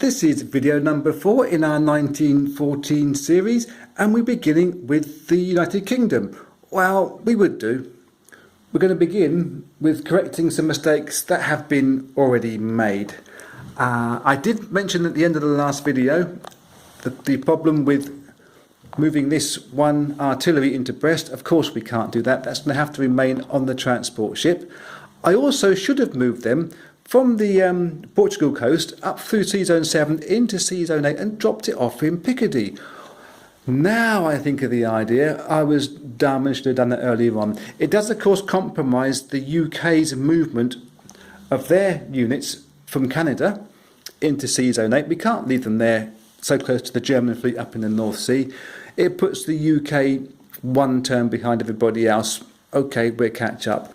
This is video number 4 in our 1914 series, and we're beginning with the United Kingdom. Well, we would do. We're going to begin with correcting some mistakes that have been already made. I did mention at the end of the last video that the problem with moving this one artillery into Brest, of course we can't do that. That's going to have to remain on the transport ship. I also should have moved them from the Portugal coast up through Sea Zone 7 into Sea Zone 8 and dropped it off in Picardy. Now I think of the idea, I was dumb and should have done that earlier on. It does of course compromise the UK's movement of their units from Canada into Sea Zone 8. We can't leave them there so close to the German fleet up in the North Sea. It puts the UK one turn behind everybody else. Okay, we'll catch up.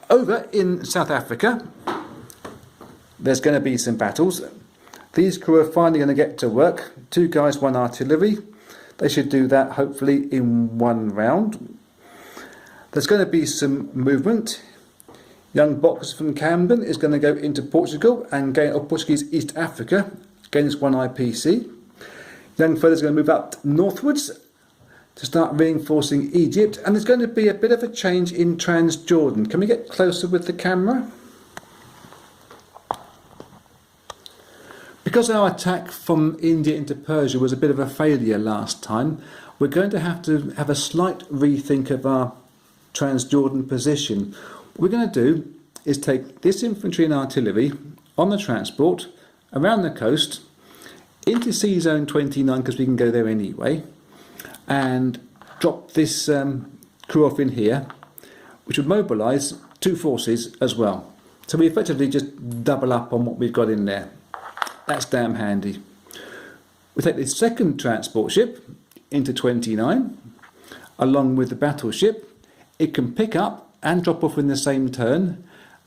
Over in South Africa, there's going to be some battles. These crew are finally going to get to work. 2 guys, 1 artillery. They should do that hopefully in 1 round. There's going to be some movement. Young Boxer from Camden is going to go into Portugal and gain Portuguese East Africa, gains 1 IPC. Young fella's going to move up northwards to start reinforcing Egypt, and there's going to be a bit of a change in Transjordan. Can we get closer with the camera? Because our attack from India into Persia was a bit of a failure last time, we're going to have a slight rethink of our Transjordan position. What we're going to do is take this infantry and artillery on the transport around the coast into Sea Zone 29, because we can go there anyway, and drop this crew off in here, which would mobilise 2 forces as well. So we effectively just double up on what we've got in there. That's damn handy. We take the second transport ship into 29 along with the battleship. It can pick up and drop off in the same turn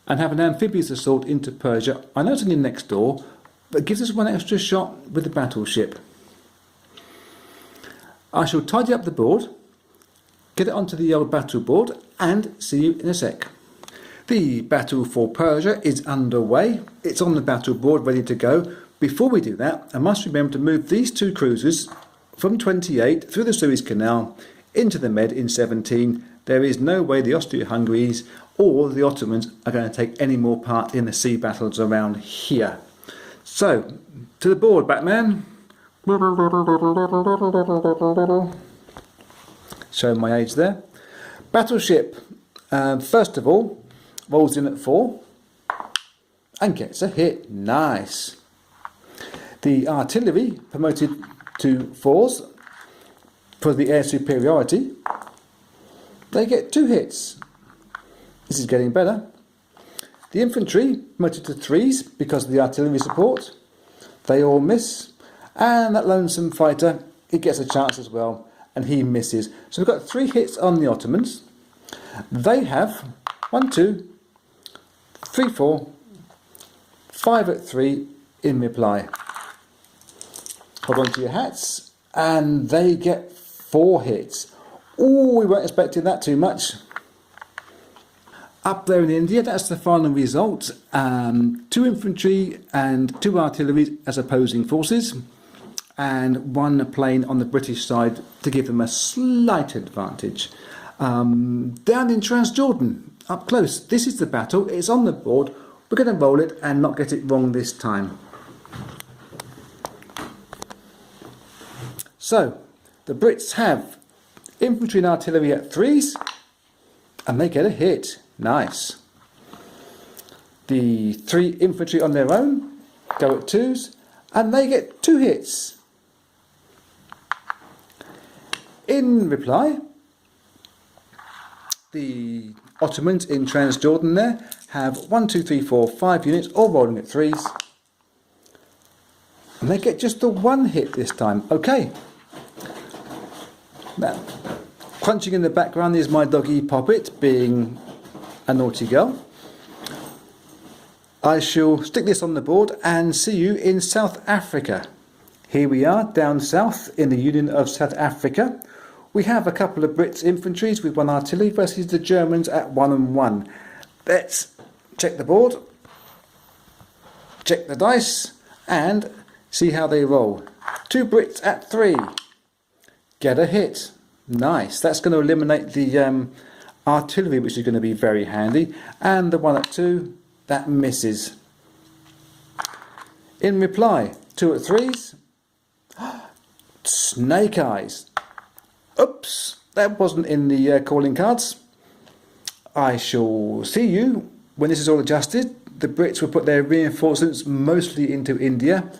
and have an amphibious assault into Persia. I know it's only next door, but it gives us 1 extra shot with the battleship. I shall tidy up the board, get it onto the old battle board, and see you in a sec. The battle for Persia is underway. It's on the battle board ready to go. Before we do that, I must remember to move these 2 cruisers from 28 through the Suez Canal into the Med in 17. There is no way the Austro-Hungaries or the Ottomans are going to take any more part in the sea battles around here. So, to the board, Batman. Showing my age there. Battleship, first of all, rolls in at 4 and gets a hit. Nice. The artillery promoted to 4s for the air superiority. They get 2 hits. This is getting better. The infantry promoted to 3s because of the artillery support. They all miss. And that lonesome fighter, he gets a chance as well, and he misses. So we've got 3 hits on the Ottomans. They have 1, 2, 3, 4, 5 at 3 in reply. Hold on to your hats, and they get 4 hits. Oh, we weren't expecting that too much. Up there in India, that's the final result. 2 infantry and 2 artillery as opposing forces, and 1 plane on the British side to give them a slight advantage. Down in Transjordan, up close, this is the battle. It's on the board. We're going to roll it and not get it wrong this time. So, the Brits have infantry and artillery at 3s, and they get a hit. Nice. The 3 infantry on their own go at 2s, and they get 2 hits. In reply, the Ottomans in Transjordan there have 1, 2, 3, 4, 5 units all rolling at 3s, and they get just the 1 hit this time. Okay. Now, crunching in the background is my doggy Poppet, being a naughty girl. I shall stick this on the board and see you in South Africa. Here we are down south in the Union of South Africa. We have a couple of Brits infantries with 1 artillery versus the Germans at 1 and 1. Let's check the board, check the dice, and see how they roll. 2 Brits at 3. Get a hit. Nice. That's going to eliminate the artillery, which is going to be very handy. And the 1 at 2, that misses. In reply, 2 at 3s. Snake eyes. Oops, that wasn't in the calling cards. I shall see you when this is all adjusted. The Brits will put their reinforcements mostly into India.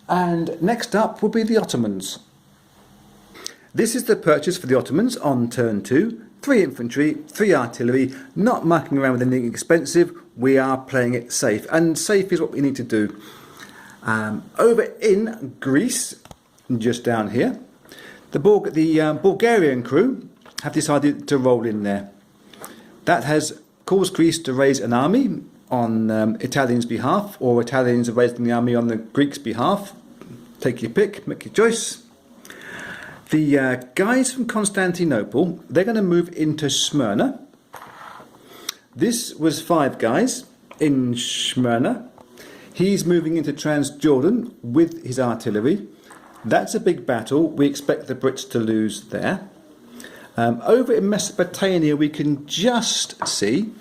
And next up will be the Ottomans. This is the purchase for the Ottomans on turn 2. 3 infantry, 3 artillery, not mucking around with anything expensive. We are playing it safe, and safe is what we need to do. Over in Greece, just down here, the Bulgarian crew have decided to roll in there. That has caused Greece to raise an army on Italians' behalf, or Italians are raising the army on the Greeks' behalf. Take your pick, make your choice. The guys from Constantinople, they're going to move into Smyrna. This was 5 guys in Smyrna. He's moving into Transjordan with his artillery. That's a big battle. We expect the Brits to lose there. Over in Mesopotamia, we can just see.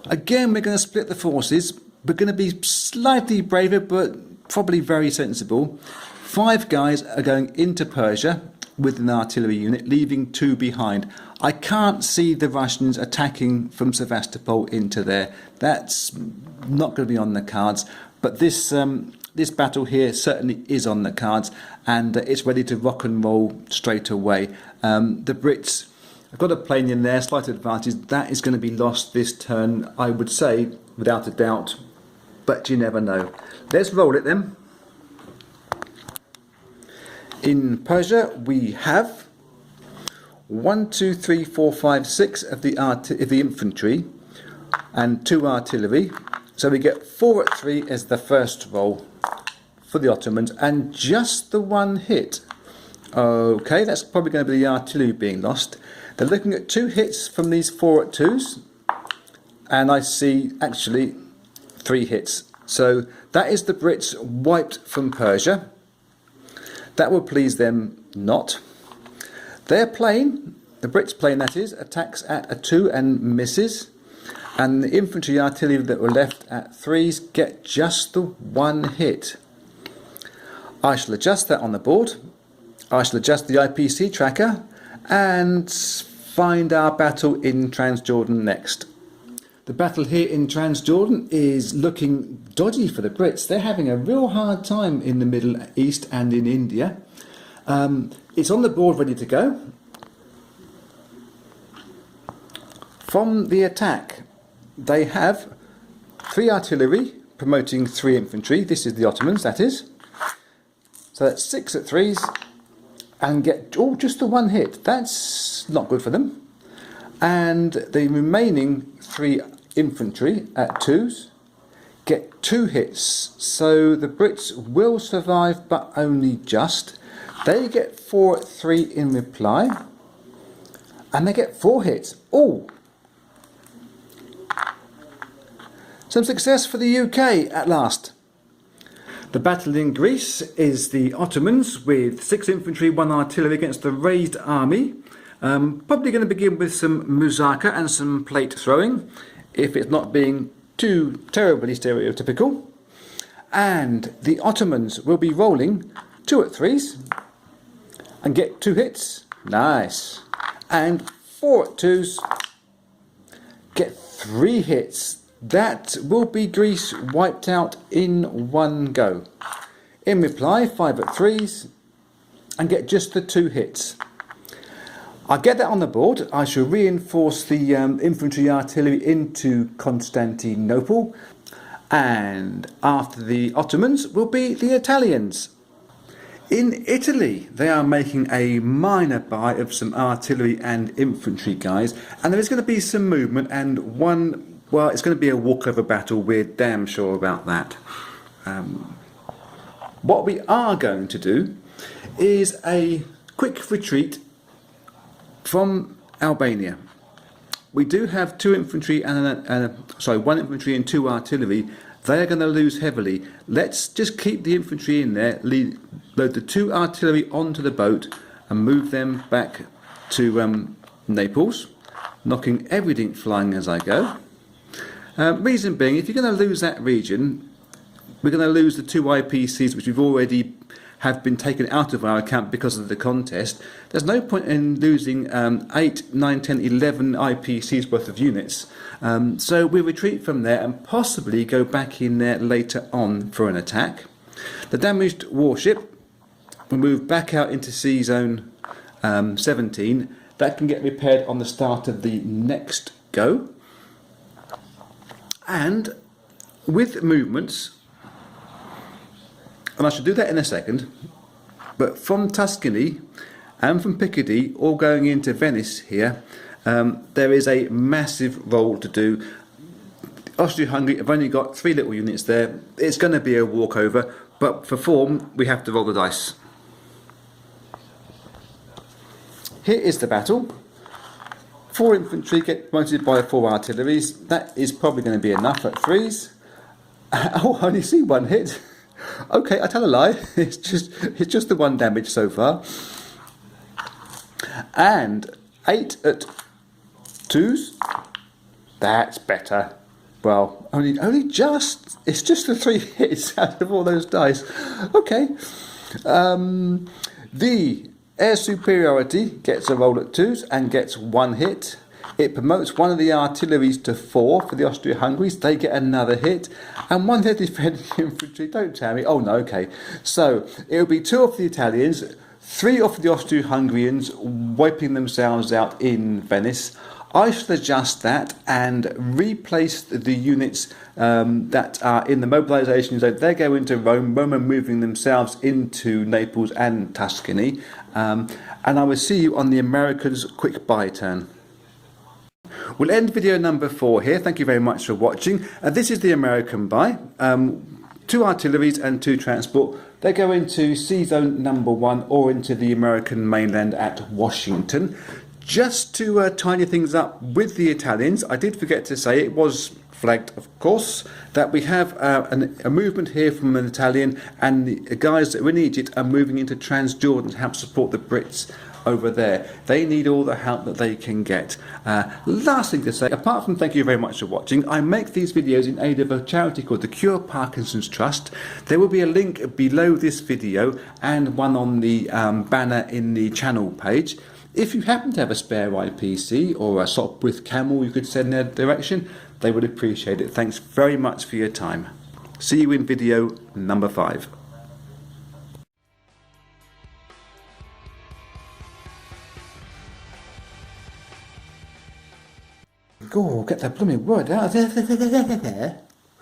Again, we're going to split the forces. We're going to be slightly braver, but probably very sensible. 5 guys are going into Persia with an artillery unit, leaving 2 behind. I can't see the Russians attacking from Sevastopol into there. That's not going to be on the cards. But this battle here certainly is on the cards, and it's ready to rock and roll straight away. The Brits have got a plane in there, slight advantage. That is going to be lost this turn, I would say, without a doubt. But you never know. Let's roll it then. In Persia, we have 1, 2, 3, 4, 5, 6 of the infantry and 2 artillery. So we get 4 at 3 as the first roll for the Ottomans, and just the 1 hit. Okay, that's probably going to be the artillery being lost. They're looking at 2 hits from these 4 at 2s, and I see actually 3 hits. So that is the Brits wiped from Persia. That will please them not. Their plane, the Brits' plane that is, attacks at a 2 and misses. And the infantry artillery that were left at 3s get just the 1 hit. I shall adjust that on the board. I shall adjust the IPC tracker and find our battle in Transjordan next. The battle here in Transjordan is looking dodgy for the Brits. They're having a real hard time in the Middle East and in India. It's on the board ready to go. From the attack, they have 3 artillery promoting 3 infantry. This is the Ottomans, that is. So that's 6 at 3s and get just the 1 hit. That's not good for them. And the remaining 3 infantry at 2s get 2 hits. So the Brits will survive, but only just. They get 4 at 3 in reply, and they get 4 hits. Oh! Some success for the UK at last. The battle in Greece is the Ottomans with 6 infantry, 1 artillery against the raised army. Probably going to begin with some muzaka and some plate throwing, if it's not being too terribly stereotypical. And the Ottomans will be rolling 2 at 3s and get 2 hits. Nice. And 4 at 2s get 3 hits. That will be Greece wiped out in 1 go. In reply, 5 at 3s and get just the 2 hits. I'll get that on the board. I shall reinforce the infantry artillery into Constantinople, and after the Ottomans will be the Italians. In Italy, they are making a minor buy of some artillery and infantry guys, and there is going to be some movement, and well, it's going to be a walkover battle, we're damn sure about that. What we are going to do is a quick retreat from Albania. We do have 2 infantry and 1 infantry and 2 artillery they are going to lose heavily. Let's just keep the infantry in there, load the 2 artillery onto the boat and move them back to Naples, knocking everything flying as I go. Reason being, if you're going to lose that region, we're going to lose the 2 IPCs which we've already have been taken out of our account because of the contest. There's no point in losing 8, 9, 10, 11 IPCs worth of units. So we retreat from there and possibly go back in there later on for an attack. The damaged warship will move back out into sea zone 17. That can get repaired on the start of the next go. And with movements, and I should do that in a second, but from Tuscany and from Picardy, all going into Venice here, there is a massive role to do. Austria-Hungary have only got 3 little units there. It's going to be a walkover, but for form, we have to roll the dice. Here is the battle. 4 infantry get promoted by 4 artilleries. That is probably going to be enough at 3s. Oh, I only see 1 hit. Okay, I tell a lie. It's just the 1 damage so far. And 8 at 2s. That's better. Well, only just. It's just the 3 hits out of all those dice. Okay. The air superiority gets a roll at 2s and gets 1 hit. It promotes 1 of the artilleries to 4 for the Austria-Hungaries. They get another hit. And 1 of the defending infantry. Don't tell me. Oh, no, okay. So, it'll be 2 off the Italians, 3 off the Austro-Hungarians, wiping themselves out in Venice. I should adjust that and replace the units that are in the mobilisation zone. They go into Rome. Rome are moving themselves into Naples and Tuscany. And I will see you on the Americans' quick buy turn. We'll end video number 4 here. Thank you very much for watching. This is the American buy. 2 artilleries and 2 transport. They go into sea zone number 1 or into the American mainland at Washington. Just to tidy things up with the Italians, I did forget to say, it was flagged of course, that we have a movement here from an Italian, and the guys that are in Egypt are moving into Transjordan to help support the Brits over there. They need all the help that they can get. Last thing to say, apart from thank you very much for watching, I make these videos in aid of a charity called the Cure Parkinson's Trust. There will be a link below this video and one on the banner in the channel page. If you happen to have a spare IPC or a Sopwith Camel you could send their direction, they would appreciate it. Thanks very much for your time. See you in video number 5. Go, get that blooming word out there.